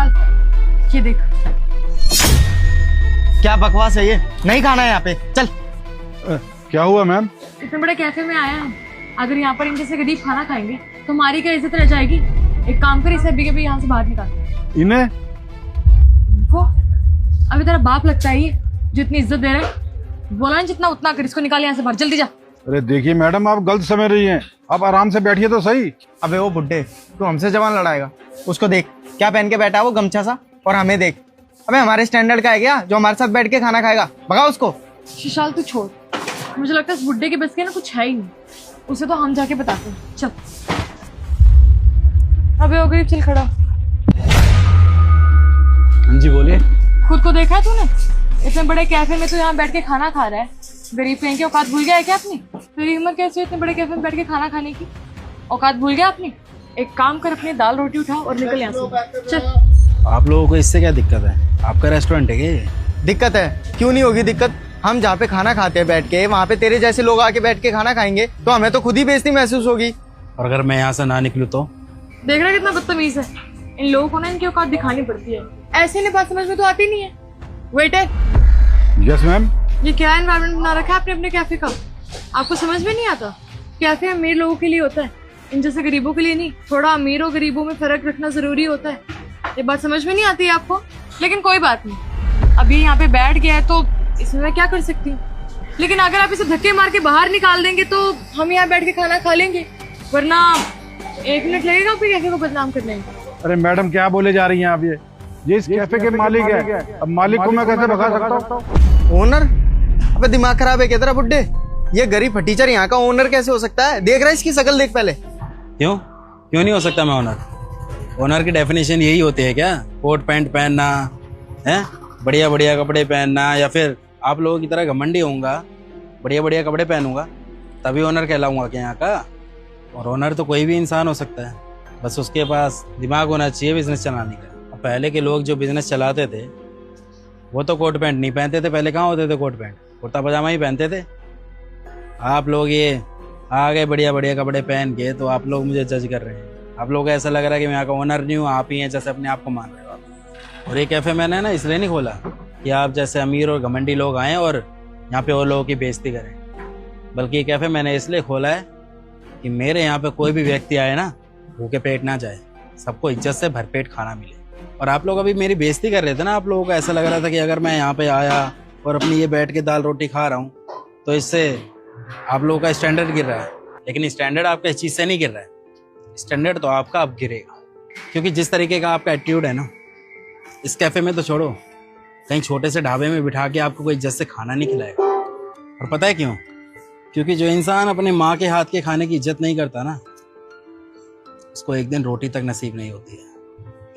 विशाल, ये देख। क्या बकवास है ये? नहीं खाना है यहाँ पे, चल। क्या हुआ मैम? इतने बड़े कैफे में आया हम, अगर यहाँ पर इनके से गरीब खाना खाएंगे तो हमारी क्या इज्जत रह जाएगी? एक काम कर, इसे अभी के भी यहाँ से बाहर निकाल। इन्हें? वो अभी तेरा बाप लगता है ये जो इतनी इज्जत दे रहा है? बोला ना जितना उतना कर, इसको निकाल यहाँ से बाहर, जल्दी जा। अरे देखिए मैडम, आप गलत समझ रही हैं। आप आराम से बैठिए तो सही। अबे वो बुड्ढे, तू हमसे जवान लड़ाएगा? उसको देख क्या पहन के बैठा है वो, गमछा सा। और हमें देख, अबे हमारे स्टैंडर्ड का है क्या जो हमारे साथ बैठ के खाना खाएगा? भगा उसको। विशाल तू छोड़, मुझे लगता है इस बुड्ढे के बस के ना कुछ है ही नहीं। उसे तो हम जाके बताते हैं, चल। अबे वो गरीब, चल खड़ा। जी बोलिए। खुद को देखा है तूने? इतने बड़े कैफे में तो यहाँ बैठ के खाना खा रहा है। गरीब कहीं की औकात भूल गया है क्या अपनी? तेरी उम्र कैसे इतने बड़े कैफे में बैठ के खाना खाने की? औकात भूल गया अपनी? एक काम कर, अपनी दाल रोटी उठा और निकल यहाँ से, चल। आप लोगों को इससे क्या दिक्कत है? आपका रेस्टोरेंट है क्या ये? दिक्कत है? क्यों नहीं होगी दिक्कत? हम जहाँ पे खाना खाते हैं बैठ के, वहाँ पे तेरे जैसे लोग आके बैठ के खाना खाएंगे तो हमें तो खुद ही बेइज्जती महसूस होगी। और अगर मैं यहाँ से ना निकलूँ तो? देख रहा कितना बदतमीज है। इन लोगों को ना इनकी औकात दिखानी पड़ती है, ऐसे नहीं बात समझ में तो आती नहीं है। Waiter, yes ma'am. ये क्या एनवायरनमेंट बना रखा है आपने अपने कैफे का? आपको समझ में नहीं आता? कैफे अमीर लोगों के लिए होता है, इन जैसे गरीबों के लिए नहीं। थोड़ा अमीर और गरीबों में फर्क रखना जरूरी होता है। ये बात समझ में नहीं आती है आपको? लेकिन कोई बात नहीं, अभी यहाँ पे बैठ गया है तो इसमें मैं क्या कर सकती हूँ। लेकिन अगर आप इसे धक्के मार के बाहर निकाल देंगे तो हम यहाँ बैठ के खाना खा लेंगे, वरना 1 मिनट लगेगा आपके कैफे को बदनाम करने में। अरे मैडम, क्या बोले जा रही हैं आप? ये इस कैफे के मालिक है। अब मालिक को मैं कैसे भगा सकता हूँ? ओनर? अबे दिमाग खराब है क्या तेरा बुड्ढे? ये गरीब फटीचर यहाँ का ओनर कैसे हो सकता है? देख रहा है इसकी शक्ल, देख पहले। क्यों नहीं हो सकता मैं ओनर? ओनर की डेफिनेशन यही होती है क्या? कोट पैंट पहनना है, बढ़िया बढ़िया कपड़े पहनना, या फिर आप लोगों की तरह घमंडी होऊंगा, बढ़िया बढ़िया कपड़े पहनूंगा तभी ओनर कहलाऊंगा क्या यहाँ का? और ओनर तो कोई भी इंसान हो सकता है, बस उसके पास दिमाग होना चाहिए बिजनेस चलाने का। अब पहले के लोग जो बिजनेस चलाते थे वो तो कोट पैंट नहीं पहनते थे। पहले कहाँ होते थे कोट पैंट? कुर्ता पजामा ही पहनते थे। आप लोग ये आ गए बढ़िया बढ़िया कपड़े पहन के, तो आप लोग मुझे जज कर रहे हैं। आप लोग को ऐसा लग रहा है कि मैं यहाँ का ओनर नहीं हूँ, आप ही हैं जैसे अपने आप को मान रहे हो आप। और ये कैफ़े मैंने ना इसलिए नहीं खोला कि आप जैसे अमीर और घमंडी लोग आएँ और यहाँ पे और लोगों की बेइज्जती करें, बल्कि ये कैफ़े मैंने इसलिए खोला है कि मेरे यहाँ पे कोई भी व्यक्ति आए ना, भूखे पेट ना जाए, सबको इज्जत से भरपेट खाना मिले। और आप लोग अभी मेरी बेइज्जती कर रहे थे ना, आप लोगों को ऐसा लग रहा था कि अगर मैं यहाँ पे आया और अपनी ये बैठ के दाल रोटी खा रहा हूँ तो इससे आप लोगों का स्टैंडर्ड गिर रहा है। लेकिन स्टैंडर्ड आपका इस चीज़ से नहीं गिर रहा है, स्टैंडर्ड तो आपका अब गिरेगा, क्योंकि जिस तरीके का आपका एटीट्यूड है ना, इस कैफ़े में तो छोड़ो, कहीं छोटे से ढाबे में बिठा के आपको कोई इज्जत से खाना नहीं खिलाएगा। और पता है क्यों? क्योंकि जो इंसान अपने माँ के हाथ के खाने की इज्जत नहीं करता ना, उसको एक दिन रोटी तक नसीब नहीं होती है।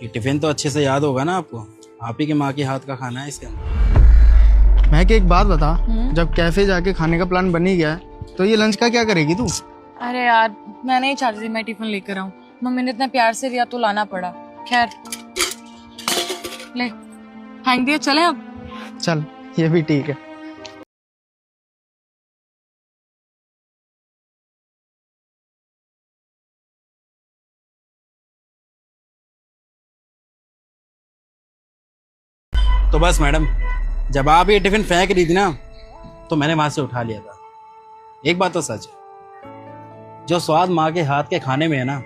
ये टिफिन तो अच्छे से याद होगा ना आपको, आप ही के माँ के हाथ का खाना है इसके अंदर। मैं एक बात बता, जब कैफे जाके खाने का प्लान बन ही गया है तो ये लंच का क्या करेगी तू? अरे यार, मैं नहीं चाहती थी मैं टिफिन लेकर आऊँ, मम्मी ने इतना प्यार से दिया तो लाना पड़ा। खैर ले, थैंक दिया, चले अब। चल, ये भी ठीक है। तो बस मैडम, जब आप ये टिफिन फेंक रही थी ना, तो मैंने वहां से उठा लिया था। एक बात तो सच है, जो स्वाद माँ के हाथ के खाने में है ना,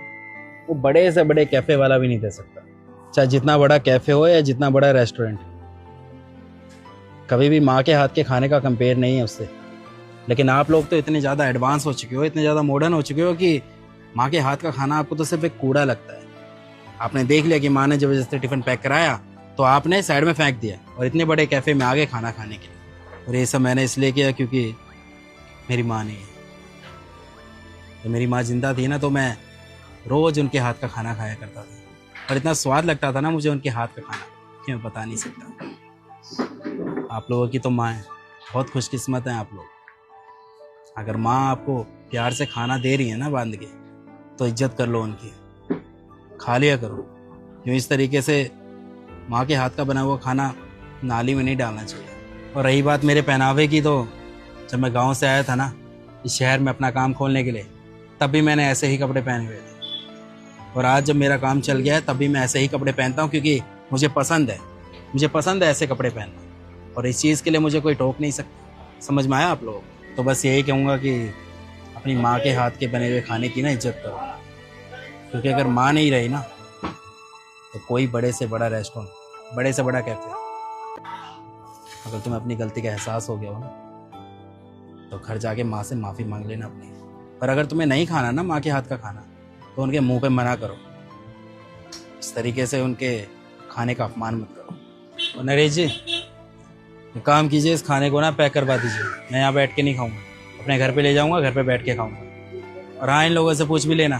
वो बड़े से बड़े कैफे वाला भी नहीं दे सकता। चाहे जितना बड़ा कैफे हो या जितना बड़ा रेस्टोरेंट, कभी भी माँ के हाथ के खाने का कंपेयर नहीं है उससे। लेकिन आप लोग तो इतने ज़्यादा एडवांस हो चुके हो, इतने ज़्यादा मॉडर्न हो चुके हो कि माँ के हाथ का खाना आपको तो सिर्फ एक कूड़ा लगता है। आपने देख लिया कि माँ ने जबरदस्ती टिफिन पैक कराया तो आपने साइड में फेंक दिया और इतने बड़े कैफे में आ गए खाना खाने के लिए। और ये सब मैंने इसलिए किया क्योंकि मेरी माँ नहीं है। तो मेरी माँ जिंदा थी ना, तो मैं रोज़ उनके हाथ का खाना खाया करता था और इतना स्वाद लगता था ना मुझे उनके हाथ का खाना कि मैं बता नहीं सकता। आप लोगों की तो माँ है, बहुत खुशकिस्मत हैं आप लोग। अगर माँ आपको प्यार से खाना दे रही है ना बांध के, तो इज्जत कर लो उनकी, खा लिया करो। क्यों इस तरीके से माँ के हाथ का बना हुआ खाना नाली में नहीं डालना चाहिए। और रही बात मेरे पहनावे की, तो जब मैं गांव से आया था ना इस शहर में अपना काम खोलने के लिए, तब भी मैंने ऐसे ही कपड़े पहने हुए थे। और आज जब मेरा काम चल गया है तब भी मैं ऐसे ही कपड़े पहनता हूँ, क्योंकि मुझे पसंद है ऐसे कपड़े पहनना, और इस चीज़ के लिए मुझे कोई टोक नहीं सकता। समझ में आया आप लोगों को? तो बस यही कहूँगा कि अपनी माँ के हाथ के बने हुए खाने की ना इज्जत करो, क्योंकि अगर माँ नहीं रही ना तो कोई बड़े से बड़ा रेस्टोरेंट, बड़े से बड़ा कैफे, अगर तुम्हें अपनी गलती का एहसास हो गया हो ना तो घर जाके माँ से माफ़ी मांग लेना अपनी। पर अगर तुम्हें नहीं खाना ना माँ के हाथ का खाना, तो उनके मुंह पे मना करो, इस तरीके से उनके खाने का अपमान मत करो। और नरेश जी, एक काम कीजिए, इस खाने को ना पैक करवा दीजिए, मैं यहाँ बैठ के नहीं खाऊंगा, अपने घर पे ले जाऊंगा, घर पे बैठ के खाऊंगा। और हाँ, इन लोगों से पूछ भी लेना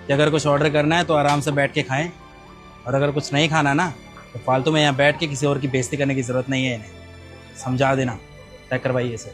कि अगर कुछ ऑर्डर करना है तो आराम से बैठ के खाएं, और अगर कुछ नहीं खाना ना तो फालतू में यहाँ बैठ के किसी और की बेइज्जती करने की ज़रूरत नहीं है इन्हें। समझा देना, पैक करवाइए इसे।